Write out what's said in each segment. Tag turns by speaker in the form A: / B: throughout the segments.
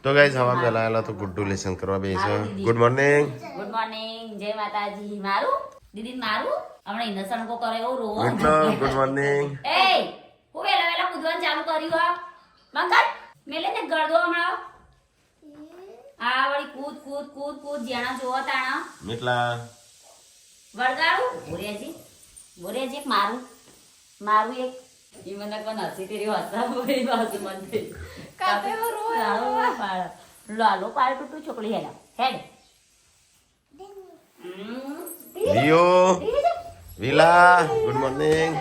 A: તો ગાઈસ હવા મેલા આલા તો ગુડ્ડુ લેસન કરવા બેસે. Good morning.
B: ગુડ મોર્નિંગ, જય માતાજી. મારું દીદી મારું હમણાં ઇન્દસન કો કરે એવો રોવો.
A: Good morning.
B: એ હું વેલા વેલા કૂદવાનું ચાલુ કર્યું હા. મંગલ મેલે ને ગળદો હમણાં. આ વળી કૂદ કૂદ કૂદ કૂદ જેણા જોવા તાણા.
A: કેટલા
B: વળગાડું બોરેજી એક મારું એક ઈ મને કોણ હસી તેરી હસા બોરી બાજુ મને કાપે લાલો પાડ ટૂટું છોકરી હેડ
A: લિયો વિલા ગુડ મોર્નિંગ.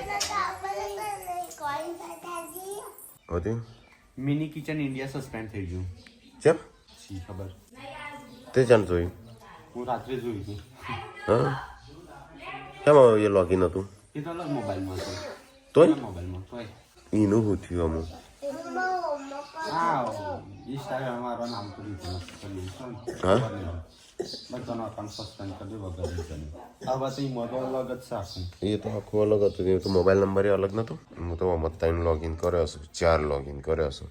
A: હોતી
C: મિની કિચન ઇન્ડિયા સસ્પેન્ડ થઈ ગયું.
A: ચમ
C: શી ખબર,
A: તે જાણ જોયું.
C: હું રાત્રે જોઈ હતી.
A: હા કેમ એ લોગિન હતું
C: એ તો અલગ મોબાઈલમાં હતો.
A: તોય
C: મોબાઈલમાં તોય
A: એનું શું થયું અમુક
C: હા ઇન્સ્ટાગ્રામ મારો નામ તો લીધું
A: હા?
C: બધાનો અકાઉન્ટ સસ્પેન્ડ કરી વગર રીઝન. આ વાત અહીં મોટો અલગ જ સાખું.
A: એ તો આખું અલગ હતું. એ તો મોબાઈલ નંબર એ અલગ નતો. હું તો આમાં 3 લોગિન કર્યો છું, 4 લોગિન કર્યો છું.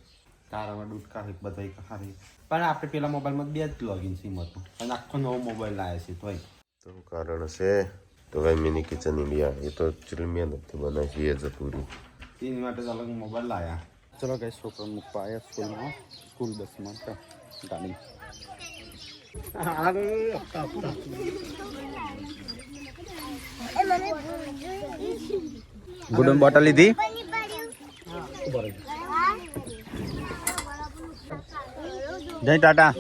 C: તારામાં દૂધકા એક બધા હારી પણ આપણે પેલા મોબાઈલમાં 2 જ લોગિન સિમ હતું અને આખો નવો મોબાઈલ લાવ્યા છે તોય
A: તો કારણ છે તો ભાઈ મિની કિચન ઇન્ડિયા એ તો ચીલ મહેનતથી બનાવી છે. એ જ પૂરી
C: એની માટે જ અલગ મોબાઈલ લાવ્યા. ચલો કઈ છોકરા મૂકવા આવ્યા સ્કૂલમાં, સ્કૂલ બસમાં ગાડી. ગુડન બોટલ લીધી. જય ટાટા.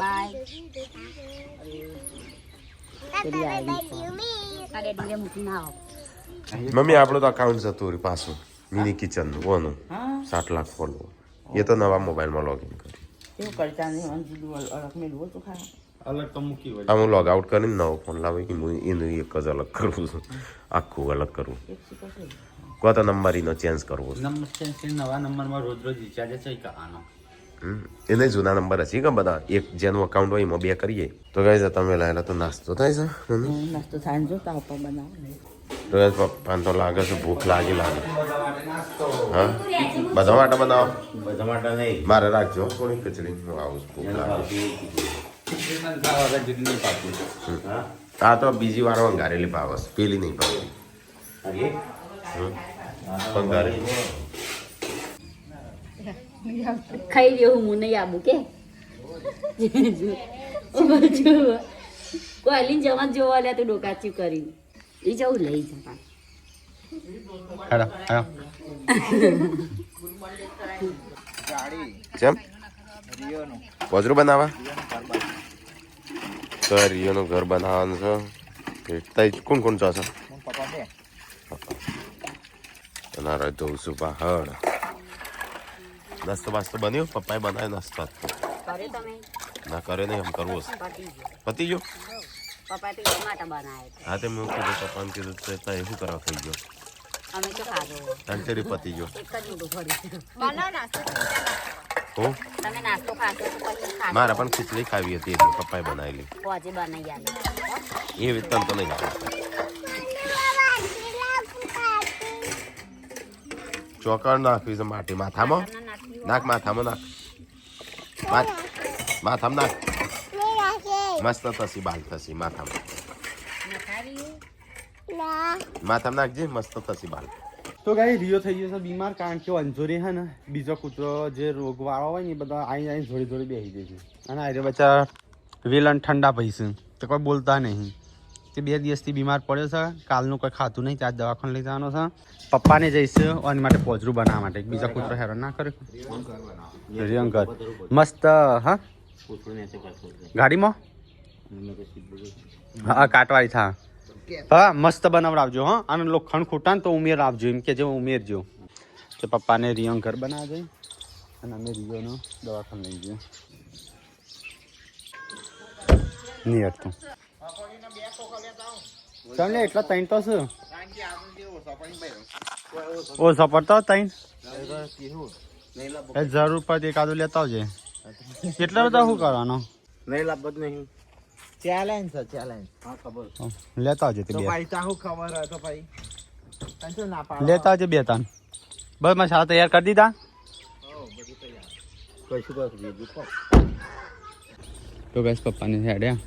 A: મમ્મી આપણું તો અકાઉન્ટ જતું રહ્યું પાછું મિની કિચન ઓનું 7 લાખ ફોલો. એ તો નવા મોબાઈલમાં લોગિન કર્યું.
C: અલગ તો મૂકી હોય.
A: હું લોગ આઉટ કરીને નવો ફોન લાવી કે હું એનું એક જ અલગ કરું છું, આખું અલગ કરું. કોઈ તો નંબર એનો ચેન્જ કરવો છે.
C: નંબર ચેન્જ કરીને નવા નંબરમાં રોજ રોજ રિચાર્જ છે કરવાનો.
A: એને જૂના નંબર હશે કે બધા એક જેનું અકાઉન્ટ હોય એમાં 2 કરીએ તો ગાઈઝ તમે લાયેલા તો નાસ્તો થાય છે મમ્મી.
B: નાસ્તો થાય જો તાવ પર બનાવ
A: તો ગાઈઝ પપ્પાને તો લાગે છે ભૂખ લાગે હા બધા માટે બનાવો.
C: બધા માટે નહીં,
A: મારે રાખજો થોડી ખીચડી. હું આવું છું, ભૂખ લાગે. આ તો બીજી વાર વંગારેલી પાવસ, પેલી નહીં પાવતી વંગારેલી.
B: ખાઈ રહ્યો હું નહીં આવું કે કોઈ લીન જવાન જોવા લે તો ડોકાચી કરી એ જવું લઈ જવા.
A: કેમ વજરું બનાવવા તો રિયોનું ઘર બનાવવાનું છે. કોણ કોણ જશે? તમારે જવું છું પહાડ. નાસ્તો બાસ્તો બન્યો? પપ્પાએ બનાવ્યો નાસ્તો ના કરે નહીં એમ કરવો છે. પતી ગયો? હા તે મેં કીધું પપ્પાને કીધું શું કરવા થઈ ગયો? અંતેરી પતી ગયો. મારે પણ ખીચડી ખાવી હતી એટલે પપ્પાએ બનાવેલી. એ તને તો નહીં આવે. ચોકડ નાખવી છે માટી માથામાં નાખ, માથામાં નાખ, માથામાં નાખ. મસ્ત થશે, બાલ થશે માથામાં. માથામાં નાખજે, મસ્ત થશે બાલ.
C: તો ગાઈ રિયો થઈ ગયો છે બીમાર, કારણ કે અંજોરી હે ને બીજો કૂતરો જે રોગવાળો હોય ને એ બધા આઈ જોડી જોડી બેસી દે છે. અને આ બચ્ચા વેલણ ઠંડા પૈસે તો કોઈ બોલતા નહીં. તે 2 દિવસથી બીમાર પડ્યો છે. કાલનું કોઈ ખાતું નહીં, ત્યાં દવાખાને લઈ જવાનો છે. પપ્પાને જઈશે આની માટે પોજરું બનાવવા માટે. બીજા કૂતરો હેરાન ના કરે. રિયંકર મસ્ત હા ગાડીમાં હા કાટવાળી થા હા મસ્ત બનાવડાવજો. હા અને લોખંડ ખૂટા ને તો ઉમેર આપજો, એમ કે જે ઉમેરજો. તો પપ્પાને રિયો ઘર બનાવજે અને અમે રિયોનો દવાખાને લઈ જઈએ. નહીં હટતું ચાલ ને એટલા 3 તો છે. ઓ સપડતા 3 જરૂર પડે એકાદું લેતા આવજે. કેટલા બધા શું કરવાનો?
D: નહીં લાભ નહીં. ચેલેન્જ છે ચેલેન્જ. હા ખબર.
C: લેતા આવજે તે
D: તો
C: બે.
D: ભાઈ તા હું ખબર હે તો ભાઈ. તને ના પાડો.
C: લેતા આવજે 2 તાન. બસ મસાલા તૈયાર કરી દીધા.
D: બધું તૈયાર. કશું કશું બીજું કહો.
C: તો ગાઈસ પપ્પાને હેડ્યા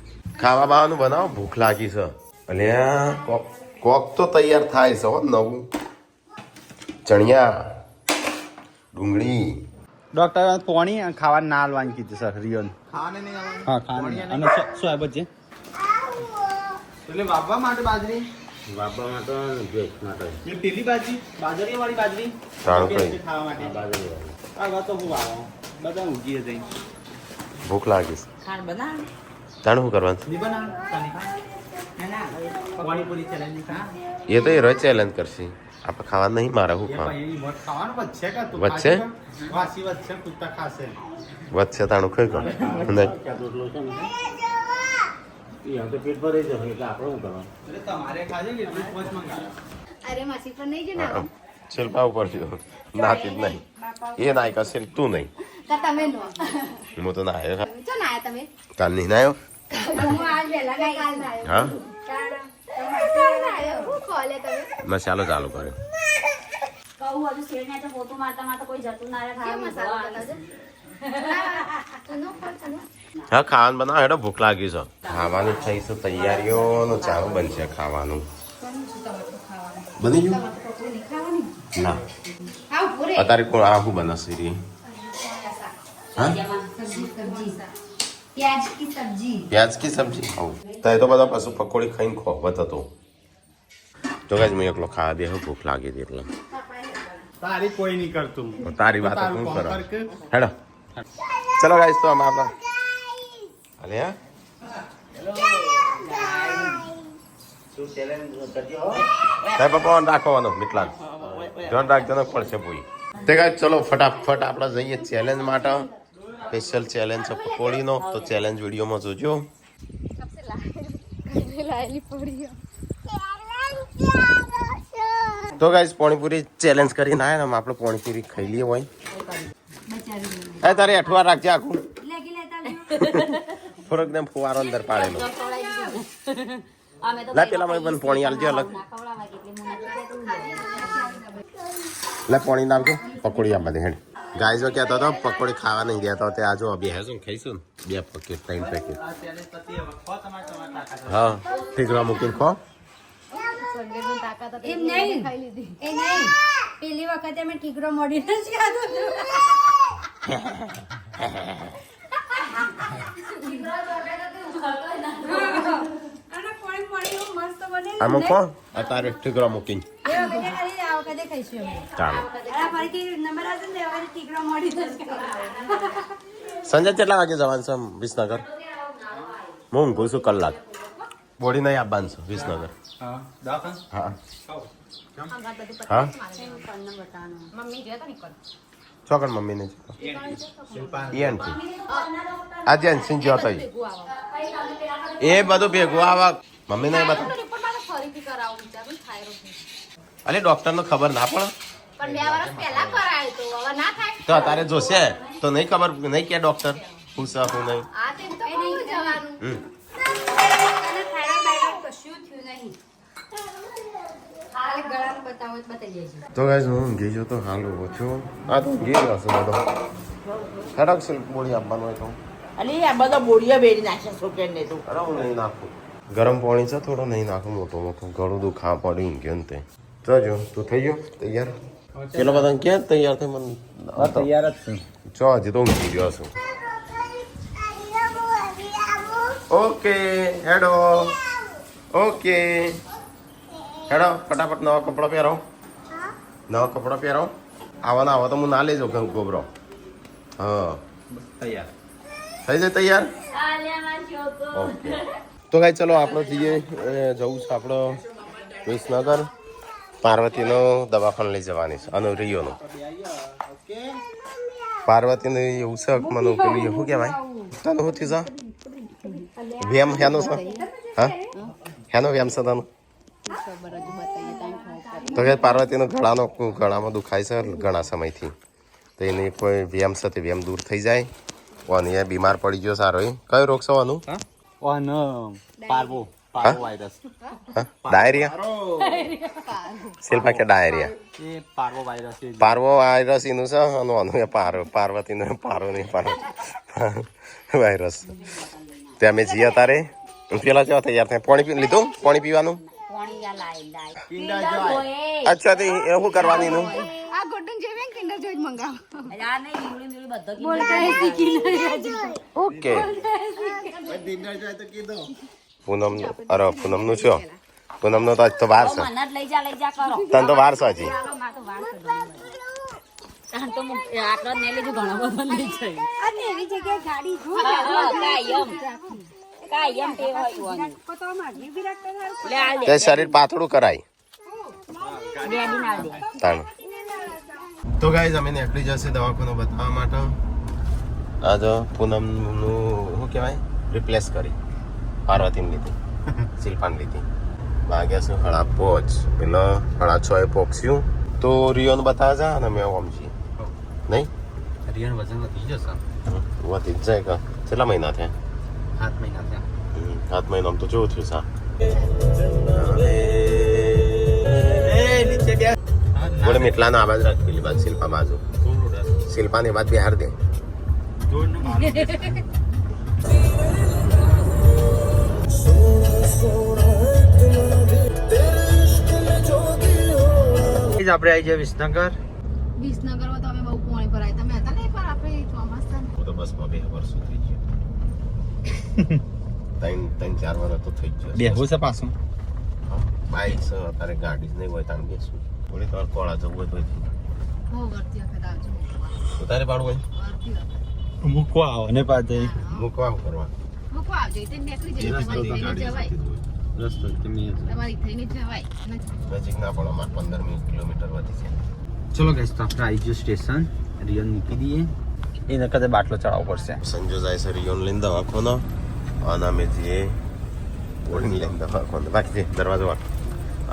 A: ખાવા બાવાનું બનાવો, ભૂખ લાગી છે. અલ્યા કોક તો તૈયાર થાય છે હો નવું. ચણિયા, ડુંગળી.
C: ડોક્ટર પોણી ખાવા ના હાલવાની કીધું સર રિયોન.
D: ખાવાને નહીં આવવાનું.
C: હા ખાવાની અને શું આ બચે એટલે વાવવા માટે બાજરી
D: વાપવા માટે ભેજ માટે
C: એ પેલી બાજરી બાજરી વાળી બાજરી
A: સારું કઈ.
C: ખાવા માટે
D: બાજરી
C: આ વાત તો હું વાવો બધા ઉગી જઈ
A: ભૂખ લાગી છે.
B: ખાણ બનાવ
A: તાણ શું કરવાનું?
C: ની બના પાણીપુરી ચેલેન્જ ખા
A: એ તો એ રોજ ચેલેન્જ કરશે. આપણે ખાવાનું નહીં, મારે શું
C: એ
A: ખાવાનું?
C: ભાઈ મોટ ખાવાનું વધશે કે તું
A: વધશે?
C: વાસી વધશે કુત્તા ખાશે
A: વધશે તાણું ખાઈ કર નહીં.
D: રોટલો છે ને એ તો પેટ ભરાઈ જશે એટલે આપણે શું કરવાનું?
C: એટલે તમારે ખાજે કે એટલું પોચ મંગાવો
E: અરે માસી પણ નહીં જ ના
A: શિલ્પા ઉપર છે નાતી જ નહીં. એ નાય કરશે તું નહીં.
E: તમે નો
A: હું તો નાયો.
E: ચો ના આયા તમે
A: કાલ નહીં નાયો.
E: હું આજ વેલા ના કાલ ના
A: હા
E: આયો હું કોલે તમે
A: મસાલો ચાલુ કર્યો.
B: કહું હજુ શેર ને તો પોતું મારતા મારતા કોઈ જતું ના રહે
E: કેમ
B: ખાવા
E: મસાલો બતાવજો તનો કોણ તનો
A: હા ખાવાનું બનાવો હેડો, ભૂખ લાગી છે. ખાવાનું થઈ છે તૈયારીઓનું ચાલુ બનશે ખાવાનું. બની ગયું? ના
E: આવ પૂરે
A: અત્યારે કોણ આ શું બનાવશે રી? હા
E: प्याज की सब्जी
A: પ્યાજ કી સબ્જી ખાવું તો એ તો બધા પશુ પકોડી ખાઈને ખોબત હતો. તો ગાઈસ મેં એકલો ખાવા દે, ભૂખ લાગી હતી એટલે.
C: તારી કોઈ નહીં કરતું
A: તારી વાત
C: તારું
A: શું
C: કોમ
A: કરો?
C: કર કે?
A: હેડો ચલો ગાઈસ તો આમ આપણા અલે હા
D: શું ચેલેન્જ કરતી હો?
A: સાહેબ પપ્પા રાખવાનો મીઠલાલ ધ્યાન રાખજો ને પડશે પૂરી. તે ગાઈસ ચલો ફટાફટ આપણે જઈએ ચેલેન્જ માટે. સ્પેશિયલ ચેલેન્જ છે પકોડીનો, તો ચેલેન્જ વિડીયોમાં જોજો.
E: लाली पड़ी
A: તો ગાઈસ પાણીપુરી ચેલેન્જ કરીને આયા ને આપણે પાણીપુરી ખાઈ લઈએ હોય. એ તારે અઠવા રાખજે આખું. થોડોક ને ફુવારો અંદર પાડેલો.
B: અમે તો
A: લા પેલા મને પાણી આલજે અલગ.
B: ના ખવડાવાય એટલે હું નથી કહેતું.
A: લે પાણી નાખજો, પકોડી આપવા દે હેડ. ગાઈઝો કહેતો હતો પકોડી ખાવા નહીં દેતો, તે આ જો બે હેશું ને ખાઈશું ને 2 પેકેટ 3 પેકેટ.
C: આ ચેલેન્જ પતી હવે ખો તમારે તાકાત
A: હા ઠીકરા મૂકીને ખો.
E: એમ નહીં એ નહીં પેલી વખતે અમે ઠીકરો મોડીને જ ખાધો અને પાણી પાણી એવું મસ્ત બને
A: આમાં ખો અત્યારે ઠીકરા મૂકીને
E: એ વખતે ખાલી આ વખતે ખાઈશું અમે
A: ચાલો.
E: આ ફરીથી નંબર આવશે ને હવે ઠીકરો મોડીને જ ખાધો
A: સંજય કેટલા વાગે જવાનું છે વિસનગર? હું ઊંઘું છું કલાક. બોડી નહીં આપવાનું છે વિસનગર.
C: હા દાખલ
A: હા હા ચોકડ મમ્મીને એનથી આજે એનસી જો થઈ એ બધું ભેગું આવા મમ્મીને બતા. અરે ડોક્ટરને ખબર ના પડે
E: પણ 2 વર્ષ પહેલા કરાયો તો હવે ના થાય
A: તો અત્યારે જોશે તો નહીં ખબર નહીં કે ડોક્ટર હું છે હું નહીં.
E: આ તેમ તો નહીં જવાનું
A: હમ.
E: અને થાયરોઇડ બાયરોઇડ કશું થયું નહીં ખાલી ગળામાં બતાવો તો બતાવી દેજો
A: તો ગાઈસ હું ઊંઘી ગયો તો હાલ ઉભો છું. આ તો ઊંઘી ગયો છું બધો. હેડક સિલ્ક બોડી આપવાનું હોય તો
F: અલી આ બધા બોડિયા બેડી નાખ્યા છોકરા ને તું
A: અરે હું નહીં નાખું. ગરમ પાણી છે થોડો નહીં નાખું મોટો ગળું દુખા પડી ઊંઘ્યો ને તે. તો જો તું થઈ ગયો તૈયાર? પેલો બધા ક્યાં તૈયાર થઈ મને
C: તૈયાર જ છું
A: ચો હજી તો ઊંઘી ગયો છું. ઓકે હેડો ઓકે હેડો ફટાફટ નવા કપડાં પહેરો. નવા કપડાં પહેરો. આવવાના આવો તો હું ના લેજો ગોબરો. હા
C: તૈયાર
A: થઈ જાય તૈયાર?
B: આલ્યામાં જોતો.
A: ઓકે તો ગાઈ ચલો આપણે જઈએ જવું છે આપણો વિસનગર. પાર્વતીનો દવાખાને લઈ જવાની છે અને રિયોનો. પાર્વતીને એવું છે કે મને પેલું શું કહેવાય તને શું થયું છે? વેમ હેનો છે? હા હેનો વેમ છે તને? તો કે પાર્વતીનો ગળામાં દુખાય છે ઘણા સમયથી, તો એને કોઈ વેમ છે તે વેમ દૂર થઈ જાય. અને એ બીમાર પડી ગયો સારો. એ કયો રોગ છે આનું?
C: ઓન પાર્વો વાયરસ
A: હા ડાયરિયા. શિલ્પા કે ડાયરિયા?
C: એ પાર્વો વાયરસ છે
A: પાર્વો વાયરસ એનું છે અને આનું એ પાર્વતીનું પારો નહીં પાર્વો વાયરસ. તે અમે જઈએ તારે પેલા કેવા તૈયાર થાય પાણી પી લીધું પાણી પીવાનું
B: પાણી યા લાઈ
A: અચ્છા તે એવું કરવાની નું
E: આ ગોડન જેવે કિન્ડર જોઈ મંગાવ
B: આ નહીં બીવડી બધો
E: બોલતા હે કિન્ડર
A: ઓકે પૂનમ અરે પૂનમ નું છો પૂનમ નો તો આજ તો વાર છે
B: મને જ લઈ જા કરો
A: તને તો વાર છે હજી
B: ચાલો માં તો વાર છે તો આટલો ને લીધું ઘણો બધો લઈ જાય
E: અને એવી જગ્યાએ ગાડી જો
B: કાયમ તે હોય
E: તો માગી બી રાખતા સારું
B: લે આ
A: તે શરીર પાતળું કરાય
B: ડેડી ના દે
A: તાણ તો ગાઈઝ અમે નીકળી જશે દવાખાનું બતાવવા માટે આ જો પૂનમ નું શું કહેવાય રિપ્લેસ કરી પાર્વતીને લીધી શિલ્પાને લીધી વાગ્યા છે 5:30 પેલો 6:30 પોક્સ્યું તો રિયોને બતાવે છે અને મેં ઓમ છીએ નહીં
C: રિયન વજન વધી જશે
A: વધી જ જાય કે કેટલા મહિના થયા
C: 7 મહિના થયા
A: 7 મહિનામાં તો જેવું થયું સા બોલે મીઠલાનો આવાજ રાખ પેલી બાજુ શિલ્પા બાજુ શિલ્પાની વાત બિહાર દે
C: આપણે આવી જાય વિસનગર
E: વિસનગરમાં તો અમે બહુ પાણી ભરાય તમે હતા ને એકવાર આપણે ચોમાસા
A: હું તો બસમાં 2 વર્ષ થઈ ગયું 3-4 વર્ષ તો થઈ ગયો
C: બેહવું છે પાછું
A: બાઈક છે અત્યારે ગાડી જ નહીં હોય તાણ બેસું થોડી તમારે કોળા જવું હોય તો
E: બહુ વર્તી વખત આવજો
A: ઉતારે પાડું હોય
E: વર્તી વખત
C: મૂકવા આવો ને પાછે
A: મૂકવા આવું કરવા
E: મૂકો આવજો એટલે નીકળી જઈએ તમારી થઈને જવાય
C: રસ્તો તમે
E: તમારી થઈને જવાય
A: નજીક ના પણ અમારે 15 કિલોમીટર વધી છે
C: ચલો ગાઈસ તો આપણે આવી ગયું સ્ટેશન રિયન મૂકી દઈએ એને કદાચ બાટલો ચડાવવો પડશે
A: સંજો જાય છે રિયોન લઈને દવાખાનો અને અમે જઈએ બોર્ડિંગ લઈને દવાખાનો બાકી દરવાજો વાળો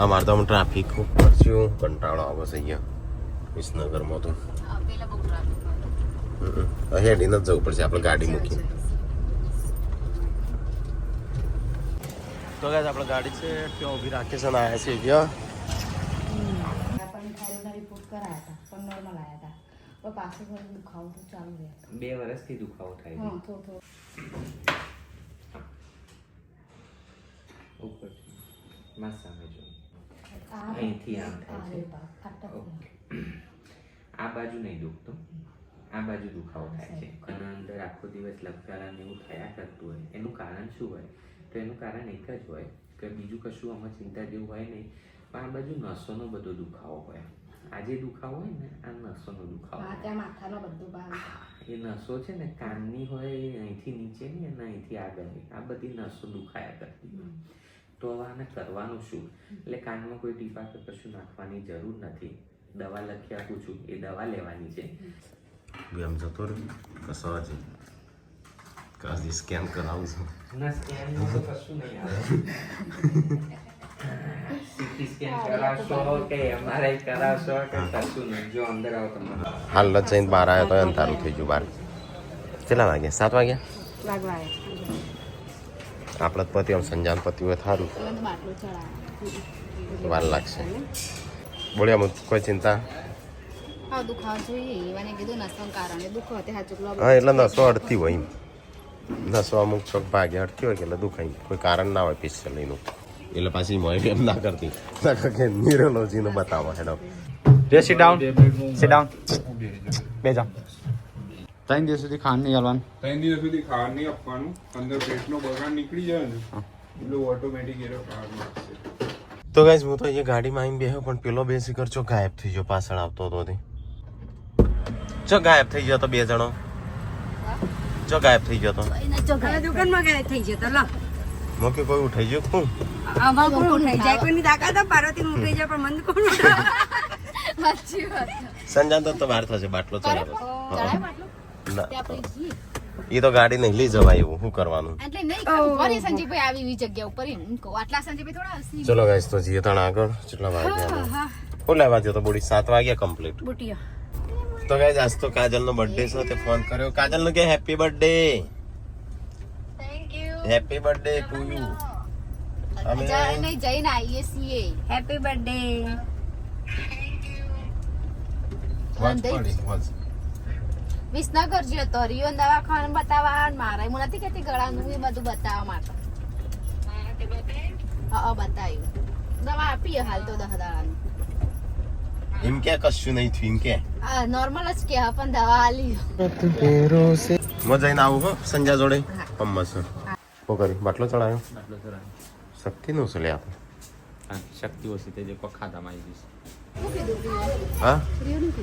A: અમારે તો ટ્રાફિક ખૂબ કરશું કંટાળો આવે છે અહીંયા વિસનગરમાં તો
E: પેલા બહુ ટ્રાફિક
A: હેડીને જ જવું પડશે આપણે ગાડી મૂકી તો ગાઈસ આપણે ગાડી છે ત્યાં ઊભી રાખી છે ને આવ્યા છે ત્યાં
E: પણ થાઈરોઈડના રિપોર્ટ કરાયા હતા પણ નોર્મલ આવ્યા હતા પણ પાછું થોડું દુખાવો તો ચાલુ રહે
G: 2 વર્ષથી દુખાવો થાય છે
E: હા થોડું
G: ઉપર માં સામે જો અહીંથી આમ થાય છે ઓકે આ બાજુ નહીં દુખતું આ બાજુ દુખાવો થાય છે અને અંદર આખો દિવસ લપચારા ને એવું થયા કરતું હોય એનું કારણ શું હોય તો એનું કારણ એક જ હોય કે બીજું કશું આમાં ચિંતા જેવું હોય નહીં પણ આ બાજુ નસોનો બધો દુખાવો હોય આ જે દુખાવો હોય ને આ નસોનો દુખાવો
E: હા ત્યાં માથાનો બધું ભાગ
G: એ નસો છે ને કાનની હોય અહીંથી નીચેની અને અહીંથી આગળની આ બધી નસો દુખાયા કરતી હોય તો હવે આને કરવાનું શું એટલે કાનમાં કોઈ ટીપા કે કશું નાખવાની જરૂર નથી દવા લખી આપું છું એ દવા લેવાની છે
A: આમ જતો રહ્યો કશો હજી કાજી સ્કેન કરાવું છું
G: ના સ્કેન તો કશું નહીં આવે સીટી સ્કેન કરાવશો કે એમઆરઆઈ કરાવશો કે કશું નહીં જો અંદર આવો તમારે
A: હાલ જ જઈને બહાર આવ્યો તો અંધારું થઈ ગયું બહાર કેટલા વાગ્યા 7 વાગ્યા
E: વાગવાય
A: આપણે જ પતિ આમ સંજાન પતિ હોય સારું
E: તો બાટલો ચડાવે
A: વાર લાગશે બોલે આમ કોઈ ચિંતા
E: હા દુખાવો જોઈએ એવાને કીધું નસવાનું કારણે દુખો તે સાચું
A: હા એટલે નસો અડતી હોય એમ નસો અમુક ચોક ભાગે અડતી હોય કે એટલે દુખાય કોઈ કારણ ના હોય પિસ્ટલીનું એટલે પાછી મોય એમ ના કરતી કે ન્યુરોલોજીનું બતાવો હેડો
C: રે સિટ ડાઉન બે જાઓ 3 દિવસ સુધી ખાંડ નહીં હાલવાનું
H: 3 દિવસ સુધી ખાવા નહીં આપવાનું અંદર પેટનો બગાડ નીકળી જાય ને એટલે ઓટોમેટિક એનો ખાવા માંગશે
A: તો ગાઈસ હું તો અહીંયા ગાડીમાં આવીને બેહ્યો પણ પેલો બે શિખર ચો ગાયબ થઈ ગયો પાછળ આવતો હતો તે ચો ગાયબ થઈ ગયો તો બે જણો ચો ગાયબ થઈ ગયો તો
E: દુકાનમાં ગયા થઈ જતો લો
A: મોકે કોઈ ઉઠાઈ ગયો કોણ
E: આમાં કોણ ઉઠાઈ જાય કોઈની તાકાત પાર્વતી ઉઠાઈ જાય પણ મન કોણ ઉઠાવે સાચી વાત
A: સંજાન તો બહાર થશે બાટલો ચલાવે
E: ચડાય બાટલો
A: ના
E: તે આપણે જઈએ
A: એ તો ગાડી નહીં લઈ જવાય એવું શું કરવાનું
E: એટલે નહીં ખબર સંજીભાઈ આવી એવી જગ્યા ઉપર એમ કહું આટલા સંજીભાઈ થોડા હસી
A: ચલો ગાઈસ તો જઈએ તણ આગળ કેટલા વાગ્યા કોણ લેવા ગયો તો બોડી 7 વાગ્યા કમ્પ્લીટ
E: બુટિયા
A: તો ગાઈસ આજ તો કાજલનો બર્થડે છે તે ફોન કર્યો કાજલનો કે happy birthday happy birthday to you અમે
E: નહીં જઈને આવીએ છીએ હેપી બર્થડે
A: વાત પડી વાત
E: વિસનગર ગયો તો રિયો દવાખાને બતાવવા મારે હું નથી કહેતી ગળાનું એ બધું બતાવવા માટે હા બતાવ્યું દવા આપી હાલ તો 10 દાડાની
A: એમ કે કશું નહીં થયું એમ કે
E: નોર્મલ જ કે પણ દવા આલી
A: હું જઈને આવું હો સંજા જોડે પમ્મસ શું કર્યું બાટલો ચડાયો શક્તિ નું છે લે આપણે
C: શક્તિ ઓછી થઈ જાય કોઈ ખાધામાં આવી જઈશ
E: શું કીધું
A: હા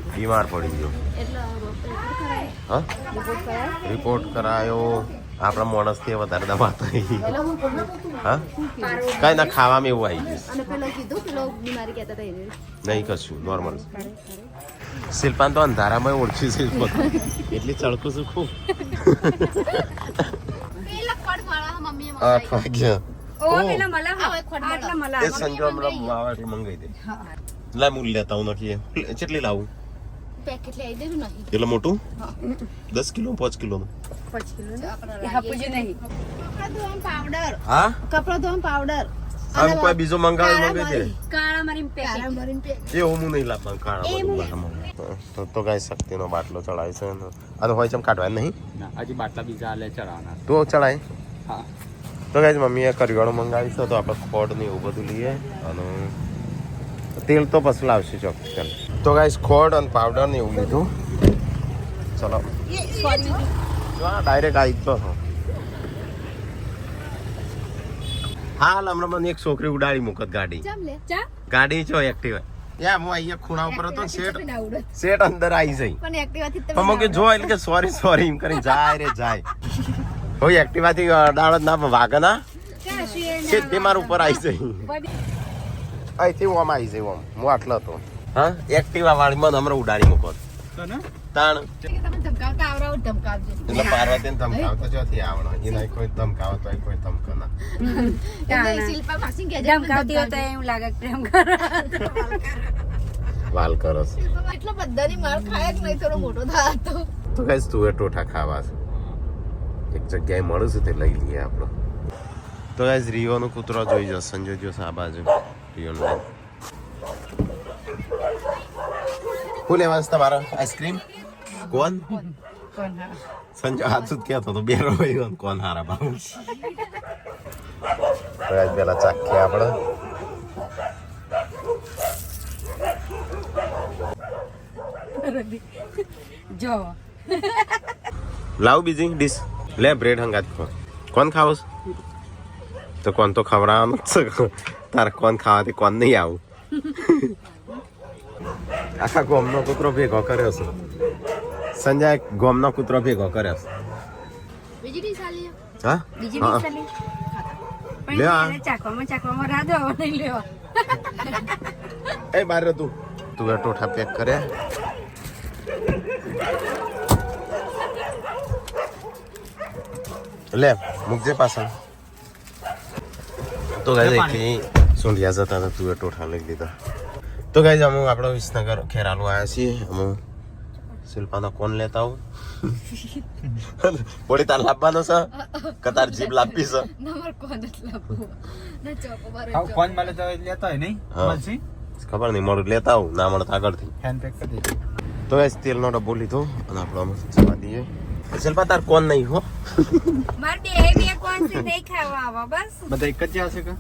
A: બીમાર પડી ગયો
E: એટલે
A: હા રિપોર્ટ કરાયો આપણા માણસથી વધારે દવા થઈ હા કઈ ના ખાવામાં એવું આવી જશે
E: અને પેલો કીધું પેલો બીમારી કહેતા હતા એને
A: નહીં કશું નોર્મલ શિલ્પાન તો અંધારામાં ઓળખી છે એટલી ચળકું છું ખૂબ
E: પેલા ખડ મારા મમ્મીએ
A: 8 વાગ્યા
E: ઓ પેલા મલા આટલા મલા
A: એ સંજો હમણાં માવા એટલે મંગાઈ દે લા મૂલ લેતા હું નથી કેટલી લાવું
E: પેકેટ લઈ દેલું નહીં
A: કેટલું મોટું 10 કિલો 5 કિલો નું
E: 5 કિલો હાપુજી નહીં કપડા ધોવાનું પાવડર
A: હા
E: કપડા ધોવાનું પાવડર
A: આમ કોઈ બીજો મંગાવી મંગાઈ દે
E: કાળા મરીન પેકેટ
A: એ હું નહીં લાવવાનું કાળા તો ગાય શક્તિનો બાટલો ચડાય છે આ તો હોય છે કાઢવા નહીં
C: ના હજી બાટલા બીજા આલે ચડાવવાના
A: તો ચડાય
C: હા
A: તો ગાય મમ્મીએ કરિયાણું મંગાવીશું તો આપણે ખોડ ને એવું બધું લઈએ અને તેલ તો પછી લાવશું ચોક્કસ ચાલ તો ગાય ખોડ અને પાવડર ને એવું લીધું ચલો ડાયરેક્ટ આવી તો હાલ હમણાં મને એક છોકરી ઉડાડી મૂકત ગાડી ગાડી ચો એક્ટિવા યા હું અહીંયા ખૂણા ઉપર હતો સેટ અંદર આવી જઈ
E: પણ એક્ટિવાથી
A: પણ કે જો એટલે કે સોરી એમ કરી જાય રે જાય હોય એક્ટિવાથી ડાળત ના વાગે ના સીધી માર ઉપર આવી જઈ અહીંથી હું આમ આવી જઈ આમ હું આટલો હતો હા એક્ટિવા વાળી મને હમણાં ઉડાડી મૂકો તાણ
E: તમે ધમકાવતા આવરાવ ધમકાવજો
A: એટલે પાર્વતીને ધમકાવતો ચોથી આવડો એના કોઈ ધમકાવતો હોય કોઈ ધમકના
E: એટલે શિલ્પા માસી કે ધમકાવતી હોય તો એવું લાગે પ્રેમ કરે
A: વાલ કરસ
E: એટલો બધાની માર ખાય જ નહીં થોડો મોટો થાય
A: તો કઈ તું ટોઠા ખાવા છે એક જગ્યાએ મળે છે તે લઈ લઈએ આપણો તો ગાઈસ રિયોનો કૂતરો જોઈ જશે સંજય જોશે આ બાજુ રિયોનો શું લેવા છે તમારો આઈસ્ક્રીમ કોણ સંજય હાથ જ કહેતો તો બેરો ભાઈ કોણ હારા બાબુ પેલા ચાખીએ આપણે
E: જો
A: લાવ બીજી ડીશ લે બ્રેડ હંગાત ખો કોણ ખાવસ તો કોણ તો ખવડાવવાનું જ છે તારે કોણ ખાવાથી કોણ નહીં આવું આખા ગોમનો કૂતરો ભેગો કર્યો છે સંજય ગોમનો કૂતરો ભેગો કર્યો છે
E: બીજી ડીશ આલી
A: હા
E: બીજી
A: હા
E: ડીશ આલી
A: લે આ
E: ચાખવામાં રાધો નહીં લેવા
A: એ બાર તું તું એ ટોઠા પેક કરે લે મૂકજે પાછળ તો ગાય કે સોંડિયા જતા હતા તું એ ટોઠા લઈ લીધા તો ગાય અમે આપણો વિસનગર ખેરાલુ આવ્યા છીએ અમે શિલ્પાનો કોણ લેતા આવું બોડી તાર લાવવાનો છે કે તાર જીભ લાવવી છે
E: નંબર કોણ જ લાવો ના ચોકો બાર
C: કોણ મળે તો લેતા હોય નહીં
A: હા.
C: મળશે
A: ખબર નહીં મળું લેતા આવું ના મળે તો આગળથી
C: હેન્ડ પેક કરી દેજો
A: તો ગાય તેલનો ડબ્બો લીધો અને આપણો અમે જવા દઈએ શિલ્પા તાર કોણ નહીં હો
E: માર બે કોણ છે નહીં ખાવા આવા બસ
C: બધા એક જ હશે કે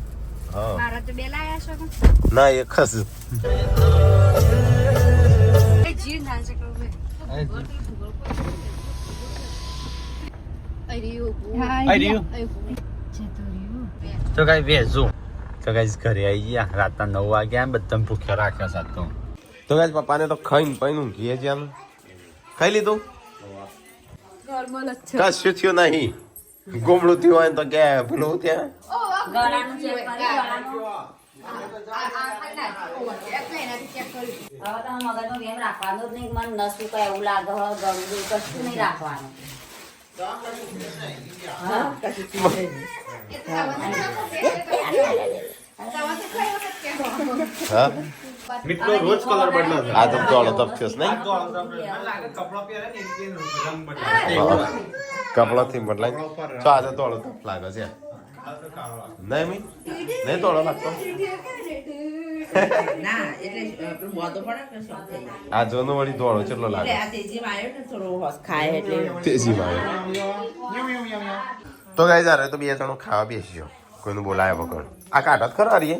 A: હા
E: મારા તો બે લાયા છો
A: ના એક જ
E: એ જીવ ના છે કહું
C: તો કઈ વેચો તો કઈ ઘરે આવી ગયા રાતના 9 વાગ્યા બધા ભૂખ્યા રાખ્યા સાત
A: તો ગાય પપ્પાને તો ખાઈને પૈનું ઘીએ જ્યાં ખાઈ લીધું કશું થયું નહીં ગોમડું થયું હોય ને તો કે પેલું ત્યાં
B: ગળાનું ચેક કરી ગળાનું હવે તો મગજમાં વેમ રાખવાનો જ નહીં મને નસું કઈ એવું લાગે હ ગળું કશું નહીં રાખવાનું
A: હા
C: મીઠો રોજ કલર બદલાશે
A: આ તો દોડો તપ થયો નહીં કપડાથી બદલાય તો આજે દોડો તપ લાગે છે નહીં મી નહીં દોડો લાગતો
F: ના એટલે પેલું બોધો પડે કે શોખ થઈ જાય.
A: આ જોનો વળી દોડો કેટલો
F: એટલે
A: લાગે
F: આ તેજીમાં આવ્યો ને થોડો હોશ ખાય એટલે
A: તેજીમાં તો ગાઈઝ આ તો બે જણો ખાવા બેસ્યો કોઈનું બોલાયા વગર આ કાઢત ખરા રીએ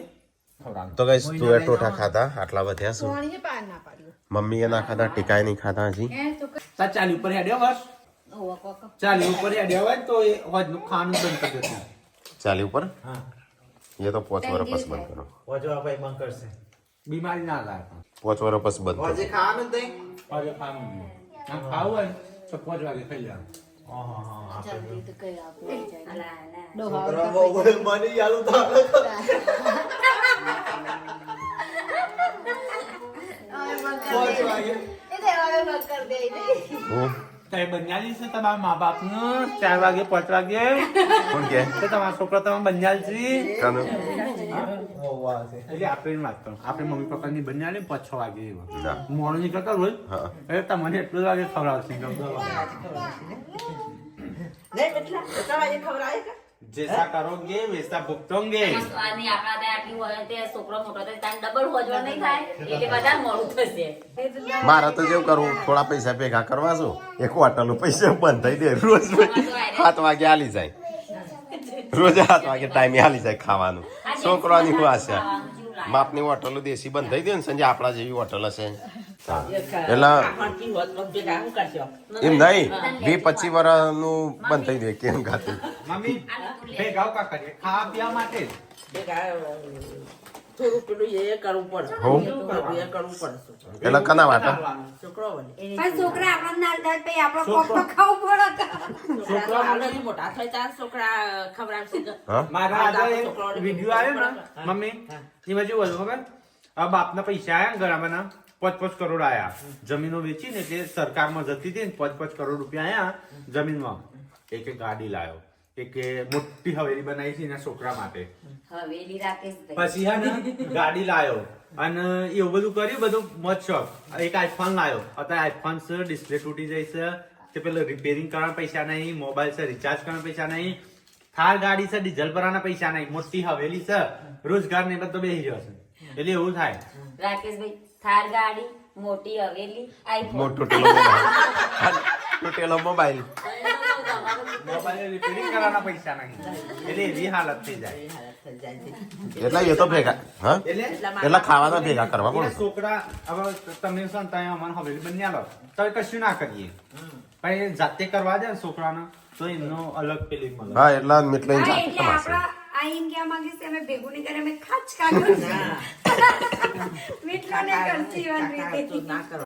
A: તો ગાઈઝ તુવેર ટોઠા ખાધા આટલા વધ્યા શું
E: સોણીએ પાર ના પાડ્યો
A: મમ્મીએ ના ખાધા ટીકાએ નહીં ખાધા હજી
C: તા ચાલી ઉપર હેડ્યો બસ ચાલી ઉપર હેડ્યો હોય તો એ હોજનું ખાવાનું બંધ કરી દેતું.
A: ચાલી ઉપર એ તો 5 વર્ષ પછી બંધ કરો
D: વજવા ભાઈ બંધ કરશે.
C: બીમારી ના લાગે
A: 5 વર્ષ પછી બંધ કરો
D: હજી ખાવાનું તઈ
C: હોજે ખાવાનું આમ ખાવું હોય ને તો 5 વાગે ખાઈ લેવાનું.
E: જલ્દી તો કઈ આપો
D: છોકરા બહુ બધું મને યાલું થાય.
A: હું
C: તો એ બંજારી છે તમારા મા બાપનું 4 વાગે 5 વાગે
A: કોણ કે
C: તો તમારા છોકરા તમે બંજારી છે
A: કાનું
C: એટલે આપણે વાત કરો આપણે મમ્મી પપ્પાની બંજારી 5-6 વાગે
A: ના.
C: મોડું નીકળતા હોય
A: હા
C: એટલે તમને એટલું જ વાગે ખવડાવશે
F: નહીં એટલા વાગે ખવડાવે કે
C: જૈસા કરોગે વૈસા ભુગતોગે
B: અને આપણા ત્યાં આટલી હોય તે છોકરો મોટો થાય ત્યાં ડબલ હોજવા નહીં થાય એટલે બધા મોડું થશે
A: મારે તો જેવું કરવું થોડા પૈસા ભેગા કરવા છું એક હોટલનું પૈસા બંધ થઈ દે રોજ 7 વાગે હાલી જાય રોજ 7 વાગે ટાઈમે હાલી જાય ખાવાનું છોકરાની શું આશા માપની હોટલો દેશી બંધ થઈ દે ને સંજય આપણા જેવી હોટલ હશે એટલે
F: ખાખણથી હોત વખત ભેગા શું કરશો?
A: એમ નહીં 20-25 વર્ષનું બંધ થઈ દે કેમ ખાતું
C: મમ્મી ભેગાવ કા કરીએ ખાવા પીવા માટે જ.
F: ભેગા થોડું પેલું એ કરવું પડે
A: હોવ.
F: એ કરવું પડે
A: એટલે કના માટે
F: છોકરો બને
E: પણ છોકરા આપણને ના થાય પછી આપણો કોક તો ખાવું પડે
F: છોકરા આગળ મોટા થાય ત્યાં છોકરા ખવડાવશે તો.
A: હા
C: મારા આગળ વિડીયો આવ્યો ને મમ્મી એમાં જેવું હતું ખબર આ બાપના પૈસા આયા ને ગરાબાના 5-5 કરોડ આયા જમીનો વેચીને એટલે સરકારમાં જતી હતી ને 5-5 કરોડ રૂપિયા આયા જમીનમાં એક ગાડી લાયો એક મોટી હવેલી બનાવી છે એના છોકરા માટે
B: હવેલી રાકેશ
C: પછી હા ને ગાડી લાયો અને એવું બધું કર્યું બધું મત શોખ એક આઈફોન લાયો અત્યારે આઈફોન છે ડિસ્પ્લે તૂટી જાય છે તે પેલું રિપેરિંગ કરવાના પૈસા નહીં મોબાઈલ છે રિચાર્જ કરવાના પૈસા નહીં થાર ગાડી છે ડીઝલ ભરવાના પૈસા નહીં મોટી હવેલી છે રોજગાર ને બધો બેસી રહ્યો છે એટલે એવું થાય
B: રાકેશભાઈ થાર ગાડી મોટી હવેલી આઈફોન
A: મોટો તૂટેલો મોબાઈલ
C: મોબાઈલ રિપેરિંગ કરવાના પૈસા નહીં એટલે એવી હાલત થઈ જાય
F: એ હાલત થઈ જાય છે.
A: એટલે એ તો ભેગા હા
C: એટલે
A: એટલે ખાવાના ભેગા કરવા
C: એટલે
A: પડે
C: છોકરા હવે તમે શું ત્યાં અમારે હવેલી બની આલો તો કશું ના કરીએ પણ એ જાતે કરવા દે ને છોકરાને તો એમનો અલગ ફિલિંગ મળે
A: હા એટલા એટલે
E: હા,
A: જાતે
E: એટલે
A: કમાશે
E: આપણા આ એમ કહેવા માંગીશ કે અમે ભેગું નહીં કરે અમે ખાચ કાઢ્યું
F: ના
E: મીઠો ને કરતી
F: કાકા તો ના કરો